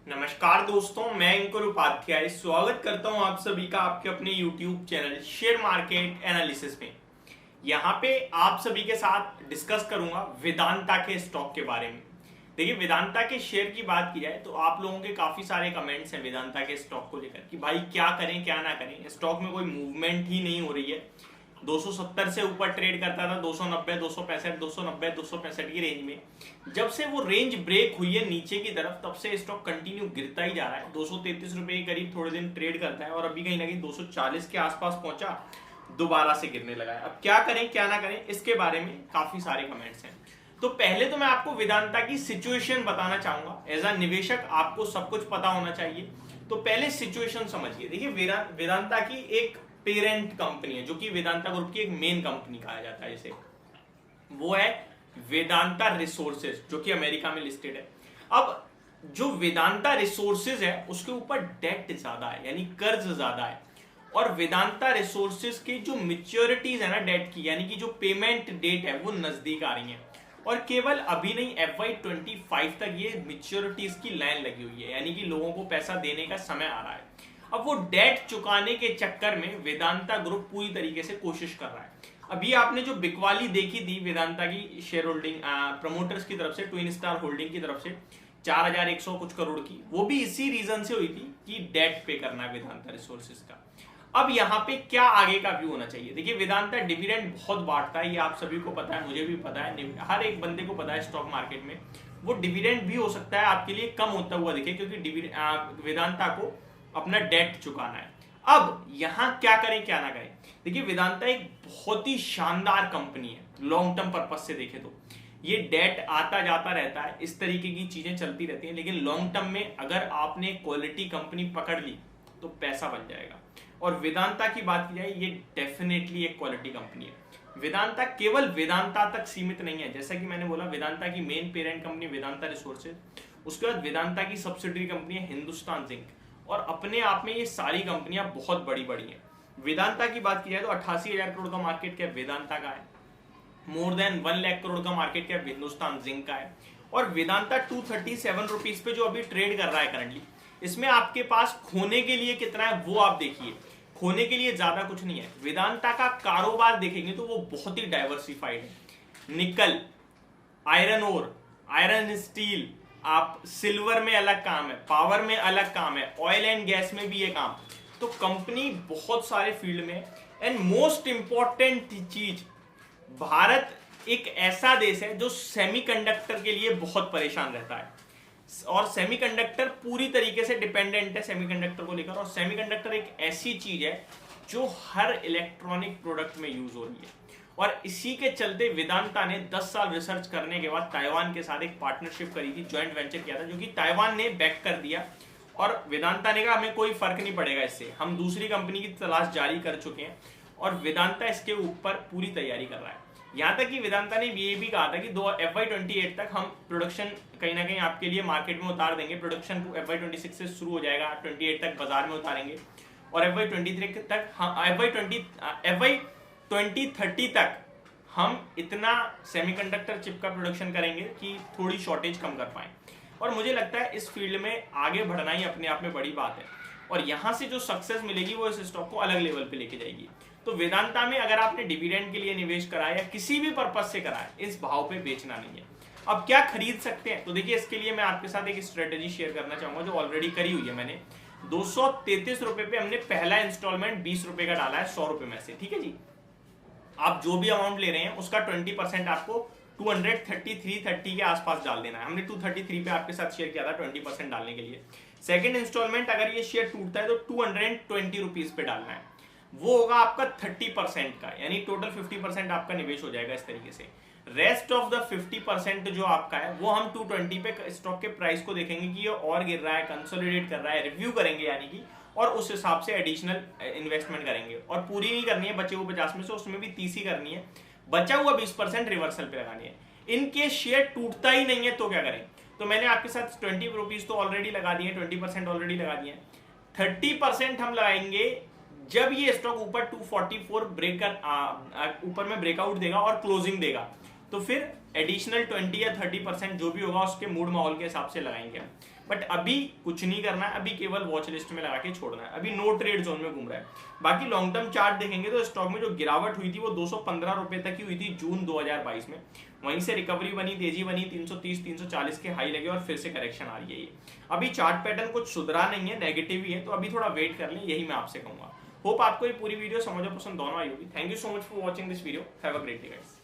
नमस्कार दोस्तों, मैं अंकुर उपाध्याय स्वागत करता हूं आप सभी का आपके अपने YouTube channel share market analysis में। यहां पे आप सभी के साथ डिस्कस करूंगा वेदांता के स्टॉक के बारे में। देखिए, वेदांता के शेयर की बात की जाए तो आप लोगों के काफी सारे कमेंट्स हैं वेदांता के स्टॉक को लेकर कि भाई क्या करें क्या ना करें, स्टॉक में कोई मूवमेंट ही नहीं हो रही है। 270 से ऊपर ट्रेड करता था, 290, 265, 290, 265 की रेंज में। जब से वो रेंज ब्रेक हुई है नीचे की तरफ, तब से स्टॉक कंटिन्यू गिरता ही जा रहा है। 233 रुपए के करीब थोड़े दिन ट्रेड करता है और अभी कहीं ना कहीं 240 के आसपास पहुंचा, दोबारा से गिरने लगा है। अब क्या करें क्या ना करें, इसके बारे में काफी सारे कमेंट्स हैं। तो पहले तो मैं आपको वेदांता की सिचुएशन बताना चाहूंगा। एज अ निवेशक आपको सब कुछ पता होना चाहिए, तो पहले सिचुएशन समझिए। देखिए, वेदांता की एक पेरेंट कंपनी है जो कि वेदांता ग्रुप की एक मेन कंपनी कहा जाता है जिसे, वो है वेदांता रिसोर्सेज, जो कि अमेरिका में लिस्टेड है। अब जो वेदांता रिसोर्सेज है उसके ऊपर डेट ज्यादा है, यानी कर्ज ज्यादा है। और वेदांता रिसोर्सेज की जो मैच्योरिटीज है ना डेट की, यानी कि जो पेमेंट डेट है वो नजदीक आ रही है। और केवल अभी नहीं, FY25 तक ये मैच्योरिटीज की लाइन लगी हुई है, यानी कि लोगों को पैसा देने का समय आ रहा है। अब वो डेट चुकाने के चक्कर में वेदांता ग्रुप पूरी तरीके से कोशिश कर रहा है। अभी आपने जो बिकवाली देखी थी वेदांता की शेयर होल्डिंग प्रमोटर्स की तरफ से, ट्विन स्टार होल्डिंग की तरफ से 4100 कुछ करोड़ की, वो भी इसी रीजन से हुई थी कि डेट पे करना है वेदांता रिसोर्सेज का। अब यहाँ पे क्या आगे का व्यू होना चाहिए? देखिए, वेदांता डिविडेंड बहुत बांटता है, ये आप सभी को पता है, मुझे भी पता है, हर एक बंदे को पता है स्टॉक मार्केट में। वो डिविडेंड भी हो सकता है आपके लिए कम होता हुआ दिखे, क्योंकि वेदांता को अपना डेट चुकाना है। अब यहां क्या करें क्या ना करें? देखिए, वेदांता एक बहुत ही शानदार कंपनी है लॉन्ग टर्म पर्पज से देखें तो। ये डेट आता जाता रहता है, इस तरीके की चीजें चलती रहती हैं, लेकिन लॉन्ग टर्म में अगर आपने क्वालिटी कंपनी पकड़ ली तो पैसा बन जाएगा। और वेदांता की बात की जाए, ये डेफिनेटली एक क्वालिटी कंपनी है। वेदांता केवल वेदांता तक सीमित नहीं है, जैसा कि मैंने बोला, वेदांता की main parent company Vedanta resources, उसके बाद वेदांता की सब्सिडरी कंपनी है हिंदुस्तान जिंक, और अपने आप में ये सारी कंपनियां बहुत बड़ी बड़ी हैं। वेदांता की बात की जाए तो 88,000 करोड़ का मार्केट कैप वेदांता का है, मोर देन 1 लाख करोड़ का मार्केट कैप हिंदुस्तान जिंक का है। और वेदांता 237 रुपीज पे जो अभी ट्रेड कर रहा है करंटली, इसमें आपके पास खोने के लिए कितना है वो आप देखिए। खोने के लिए ज्यादा कुछ नहीं है। वेदांता का कारोबार देखेंगे तो वो बहुत ही डाइवर्सिफाइड है। निकल, आयरन ओर, आयरन स्टील, आप सिल्वर में अलग काम है, पावर में अलग काम है, ऑयल एंड गैस में भी ये काम। तो कंपनी बहुत सारे फील्ड में। एंड मोस्ट इंपॉर्टेंट चीज, भारत एक ऐसा देश है जो सेमीकंडक्टर के लिए बहुत परेशान रहता है, और सेमीकंडक्टर पूरी तरीके से डिपेंडेंट है सेमीकंडक्टर को लेकर। और सेमीकंडक्टर एक ऐसी चीज है जो हर इलेक्ट्रॉनिक प्रोडक्ट में यूज हो रही है। और इसी के चलते वेदांता ने 10 साल रिसर्च करने के बाद ताइवान के साथ एक पार्टनरशिप करी थी, ज्वाइंट वेंचर किया था, जो कि ताइवान ने बैक कर दिया। और वेदांता ने कहा हमें कोई फर्क नहीं पड़ेगा इससे, हम दूसरी कंपनी की तलाश जारी कर चुके हैं, और वेदांता इसके ऊपर पूरी तैयारी कर रहा है। यहां तक कि वेदांता ने ये भी कहा था कि FY28 तक हम प्रोडक्शन कहीं ना कहीं आपके लिए मार्केट में उतार देंगे। प्रोडक्शन FY26 से शुरू हो जाएगा, 28 तक बाजार में उतारेंगे, और FY23 तक FY2030 तक हम इतना सेमीकंडक्टर चिप का प्रोडक्शन करेंगे कि थोड़ी शॉर्टेज कम कर पाए। और मुझे लगता है इस फील्ड में आगे बढ़ना ही अपने आप में बड़ी बात है, और यहां से जो सक्सेस मिलेगी वो इस स्टॉक को अलग लेवल पे लेके जाएगी। तो वेदांता में अगर आपने डिविडेंड के लिए निवेश करा है या किसी भी पर्पज से करा है, इस भाव पे बेचना नहीं है। अब क्या खरीद सकते हैं? तो देखिए, इसके लिए मैं आपके साथ एक स्ट्रेटेजी शेयर करना चाहूंगा जो ऑलरेडी करी हुई है मैंने। 233 रुपए पे हमने पहला इंस्टॉलमेंट 20 रुपए का डाला है 100 रुपए में से, ठीक है जी। आप जो भी अमाउंट ले रहे हैं उसका 20% आपको 233.30 के आसपास डाल देना है। हमने 233 पे आपके साथ शेयर किया था 20% डालने के लिए। सेकंड इंस्टॉलमेंट अगर ये शेयर टूटता है तो 220 रुपीज पे डालना है, वो होगा आपका 30% का, यानी टोटल 50% आपका निवेश हो जाएगा इस तरीके से। रेस्ट ऑफ द 50% जो आपका है वो हम 220 पे स्टॉक के प्राइस को देखेंगे कि ये और गिर रहा है, कंसोलिडेट कर रहा है, रिव्यू करेंगे यानी कि, और उस हिसाब से एडिशनल इन्वेस्टमेंट करेंगे। और पूरी नहीं करनी है बचे हुए 50 में से, उसमें भी 30 ही करनी है, बचा हुआ 20% रिवर्सल पे लगानी है। इनकेस शेयर टूटता ही नहीं है तो क्या करें? तो मैंने आपके साथ 20 रुपीज तो ऑलरेडी लगा दिए, 20% ऑलरेडी लगा दिए, 30% हम लगाएंगे जब ये स्टॉक ऊपर 244 ऊपर में ब्रेकआउट देगा और क्लोजिंग देगा, तो फिर एडिशनल 20 या 30% जो भी होगा उसके मूड माहौल के हिसाब से लगाएंगे। बट अभी कुछ नहीं करना है, अभी केवल वॉच लिस्ट में लगा के छोड़ना है, अभी नो ट्रेड जोन में घूम रहा है। बाकी लॉन्ग टर्म चार्ट देखेंगे तो स्टॉक में जो गिरावट हुई थी वो 215 रुपए तक की हुई थी जून 2022 में, वहीं से रिकवरी बनी, तेजी बनी, 330 340 के हाई लगे और फिर से करेक्शन आ रही है। ये अभी चार्ट पैटर्न कुछ सुधरा नहीं है, नेगेटिव ही है, तो अभी थोड़ा वेट कर लें, यही मैं आपसे कहूंगा। होप आपको ये पूरी वीडियो समझ और पसंद दोनों आई होगी। Thank you so much for watching this video, have a great day guys.